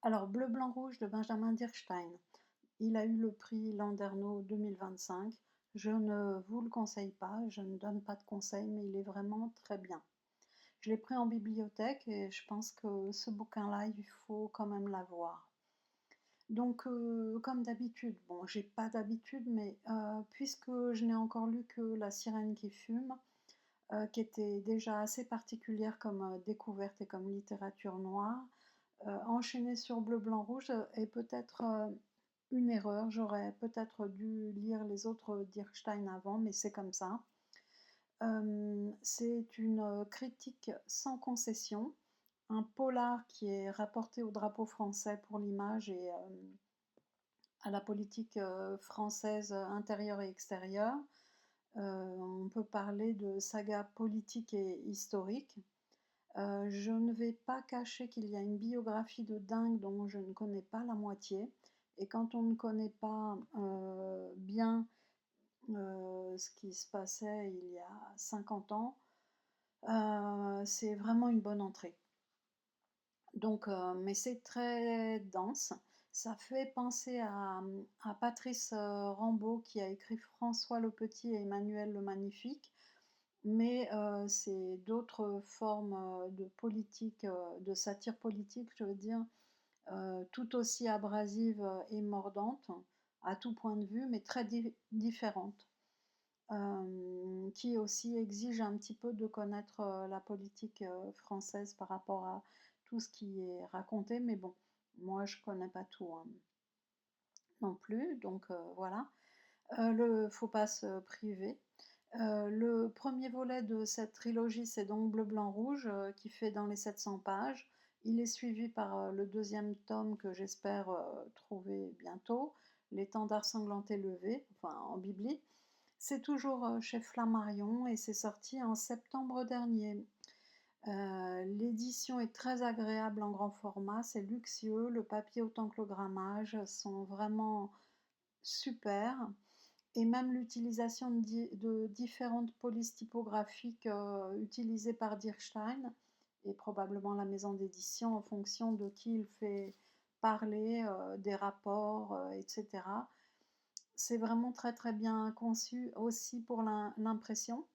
Alors, Bleu, blanc, rouge de Benjamin Dirkstein. Il a eu le prix Landerneau 2025. Je ne vous le conseille pas, je ne donne pas de conseils, mais il est vraiment très bien. Je l'ai pris en bibliothèque et je pense que ce bouquin-là, il faut quand même l'avoir. Donc, comme d'habitude, bon, j'ai pas d'habitude, mais puisque je n'ai encore lu que La sirène qui fume, qui était déjà assez particulière comme découverte et comme littérature noire, enchaîner sur Bleu, blanc, rouge est peut-être une erreur. J'aurais peut-être dû lire les autres Dirkstein avant, mais c'est comme ça. C'est une critique sans concession, un polar qui est rapporté au drapeau français pour l'image et à la politique française intérieure et extérieure. On peut parler de saga politique et historique. Je ne vais pas cacher qu'il y a une biographie de dingue dont je ne connais pas la moitié. Et quand on ne connaît pas bien ce qui se passait il y a 50 ans, c'est vraiment une bonne entrée. Donc, mais c'est très dense. Ça fait penser à Patrice Rambaud qui a écrit François le Petit et Emmanuel le Magnifique, mais c'est d'autres formes de politique, de satire politique, je veux dire, tout aussi abrasive et mordante, à tout point de vue, mais très différente, qui aussi exige un petit peu de connaître la politique française par rapport à tout ce qui est raconté, mais bon, moi je connais pas tout hein, non plus, donc voilà. Le faut pas se priver. Le premier volet de cette trilogie, c'est donc Bleu, blanc, rouge, qui fait dans les 700 pages. Il est suivi par le deuxième tome que j'espère trouver bientôt, L'étendard sanglanté levé, enfin en bibli. C'est toujours chez Flammarion et c'est sorti en septembre dernier. L'édition est très agréable en grand format, c'est luxueux, le papier autant que le grammage sont vraiment super. Et même l'utilisation de différentes polices typographiques utilisées par Dirkstein et probablement la maison d'édition en fonction de qui il fait parler, des rapports, etc. C'est vraiment très très bien conçu aussi pour l'impression.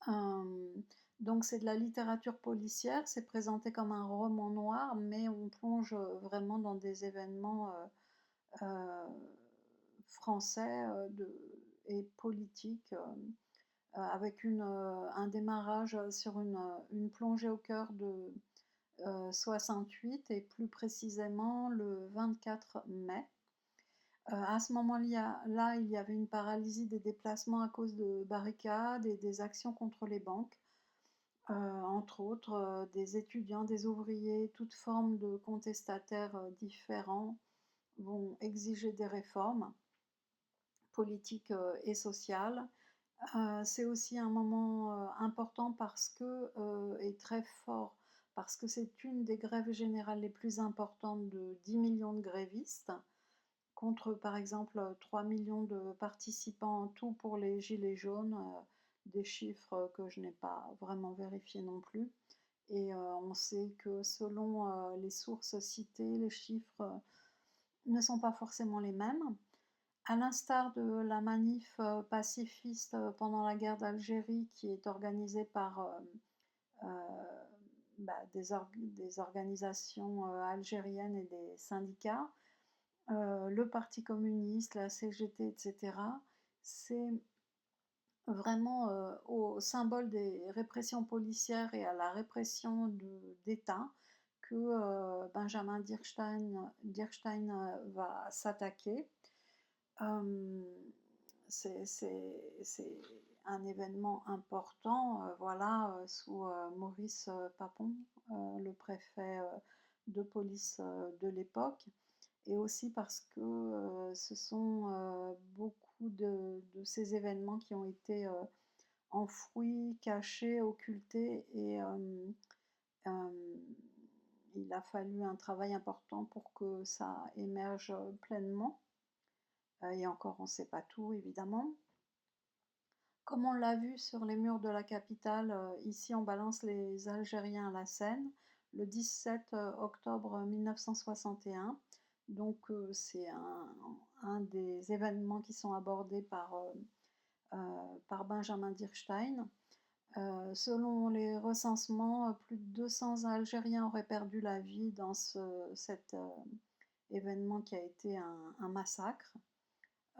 Euh, donc c'est de la littérature policière, c'est présenté comme un roman noir, mais on plonge vraiment dans des événements euh, français et politiques, avec un démarrage sur une plongée au cœur de 68 et plus précisément le 24 mai. À ce moment-là, il y avait une paralysie des déplacements à cause de barricades et des actions contre les banques, entre autres des étudiants, des ouvriers, toute forme de contestataires différents vont exiger des réformes politiques et sociales. C'est aussi un moment important parce que, et très fort, parce que c'est une des grèves générales les plus importantes de 10 millions de grévistes, contre par exemple 3 millions de participants en tout pour les Gilets jaunes, des chiffres que je n'ai pas vraiment vérifiés non plus. Et on sait que selon les sources citées, les chiffres ne sont pas forcément les mêmes. À l'instar de la manif pacifiste pendant la guerre d'Algérie qui est organisée par bah, des organisations algériennes et des syndicats, le Parti communiste, la CGT, etc., c'est vraiment au symbole des répressions policières et à la répression d'État que Benjamin Dirkstein va s'attaquer. Euh, c'est un événement important, voilà, sous Maurice Papon, le préfet de police de l'époque, et aussi parce que ce sont beaucoup de ces événements qui ont été enfouis, cachés, occultés, et il a fallu un travail important pour que ça émerge pleinement. Et encore, on ne sait pas tout, évidemment. Comme on l'a vu sur les murs de la capitale, ici on balance les Algériens à la Seine. le 17 octobre 1961. Donc c'est un des événements qui sont abordés par Benjamin Dierstein. Selon les recensements, plus de 200 Algériens auraient perdu la vie dans cet événement qui a été un massacre.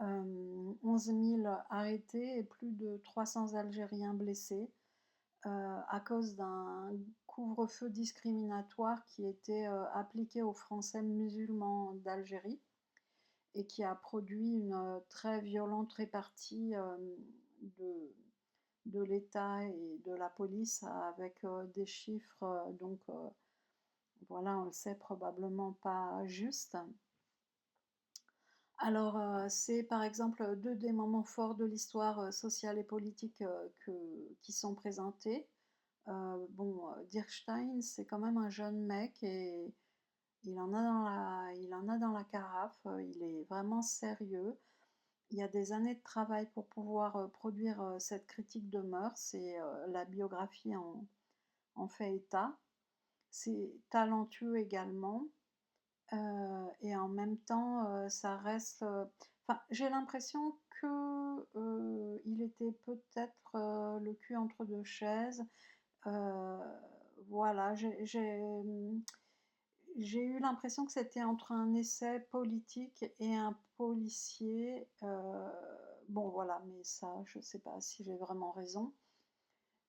11 000 arrêtés et plus de 300 Algériens blessés à cause d'un couvre-feu discriminatoire qui était appliqué aux Français musulmans d'Algérie et qui a produit une très violente répartie de, de l'État et de la police avec des chiffres, voilà, on le sait, probablement pas justes. Alors, c'est par exemple deux des moments forts de l'histoire sociale et politique qui sont présentés. Bon, Dierstein, c'est quand même un jeune mec et il en a dans la carafe, il est vraiment sérieux. Il y a des années de travail pour pouvoir produire cette critique de mœurs et la biographie en fait état. C'est talentueux également. Et en même temps, ça reste. Enfin, j'ai l'impression que il était peut-être le cul entre deux chaises. Euh, voilà, j'ai eu l'impression que c'était entre un essai politique et un policier. Bon, voilà, mais ça, je ne sais pas si j'ai vraiment raison.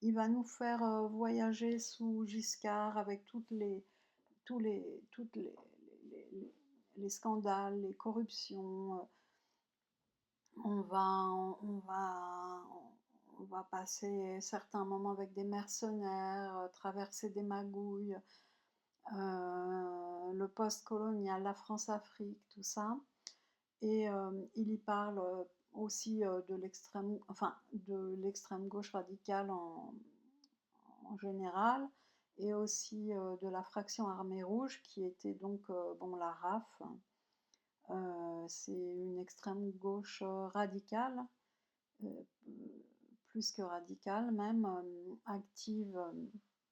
Il va nous faire voyager sous Giscard avec toutes les scandales, les corruptions. On va, on va, on va passer certains moments avec des mercenaires, traverser des magouilles, le post-colonial, la France-Afrique, tout ça. Et il y parle aussi de l'extrême gauche radicale en général, et aussi de la fraction armée rouge, qui était donc bon, la RAF. C'est une extrême gauche radicale, euh, plus que radicale même, active,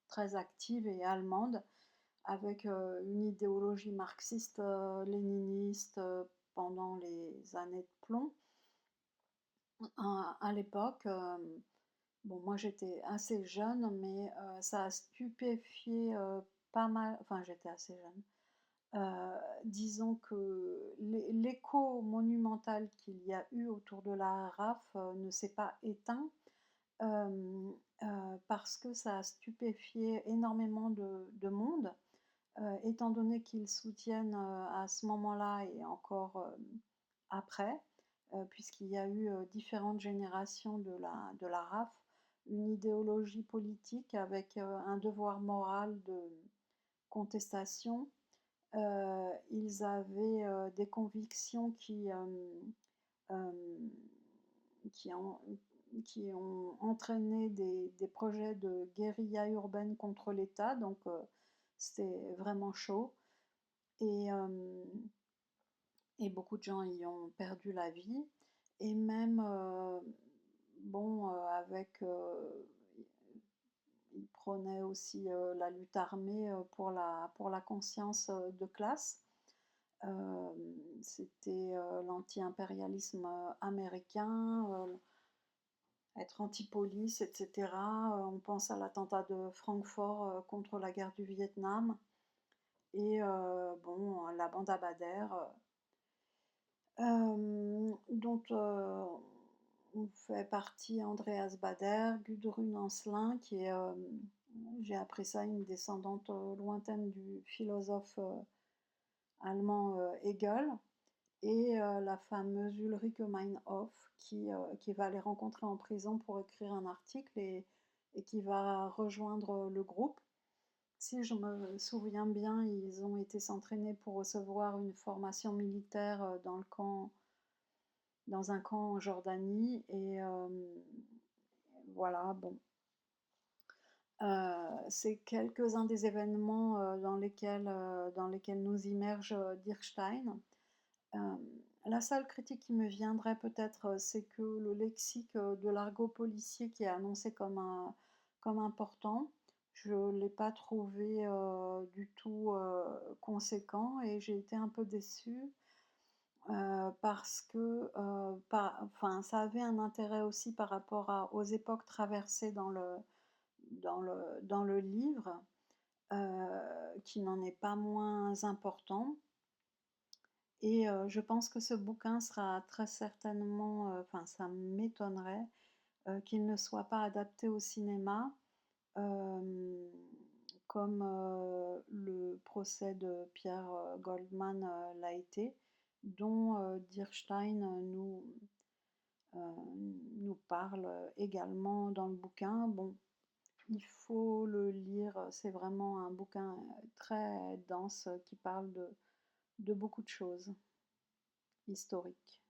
très active et allemande, avec une idéologie marxiste-léniniste pendant les années de plomb. À l'époque, bon, moi j'étais assez jeune, mais ça a stupéfié pas mal, enfin j'étais assez jeune. Disons que l'écho monumental qu'il y a eu autour de la RAF ne s'est pas éteint euh, parce que ça a stupéfié énormément de monde, étant donné qu'ils soutiennent à ce moment-là et encore après, puisqu'il y a eu différentes générations de la RAF, une idéologie politique avec un devoir moral de contestation. Ils avaient des convictions euh, qui, ont, qui ont entraîné des projets de guérilla urbaine contre l'État, donc c'était vraiment chaud. Et, euh, et beaucoup de gens y ont perdu la vie. Et même, bon, il prônait aussi la lutte armée pour la conscience de classe. Euh, C'était l'anti-impérialisme américain, être anti-police, etc. On pense à l'attentat de Francfort contre la guerre du Vietnam. Et bon, la bande Abadère, dont on fait partie Andreas Bader, Gudrun Ancelin, qui est, j'ai appris ça, une descendante lointaine du philosophe allemand Hegel, et la fameuse Ulrike Meinhof qui va les rencontrer en prison pour écrire un article et qui va rejoindre le groupe. Si je me souviens bien, ils ont été s'entraîner pour recevoir une formation militaire dans un camp en Jordanie. Et voilà, bon. C'est quelques-uns des événements dans lesquels nous immerge Dierstein. Euh, la seule critique qui me viendrait peut-être, c'est que le lexique de l'argot policier qui est annoncé comme important, Je l'ai pas trouvé, du tout, conséquent et j'ai été un peu déçue, parce que, enfin, ça avait un intérêt aussi par rapport aux époques traversées dans le livre, qui n'en est pas moins important et je pense que ce bouquin sera très certainement, enfin, ça m'étonnerait, qu'il ne soit pas adapté au cinéma. Hem, Comme, le procès de Pierre, Goldman, l'a été, dont, Dierstein, nous parle, également dans le bouquin. Bon, il faut le lire, c'est vraiment un bouquin, très dense, qui parle de beaucoup de choses historiques.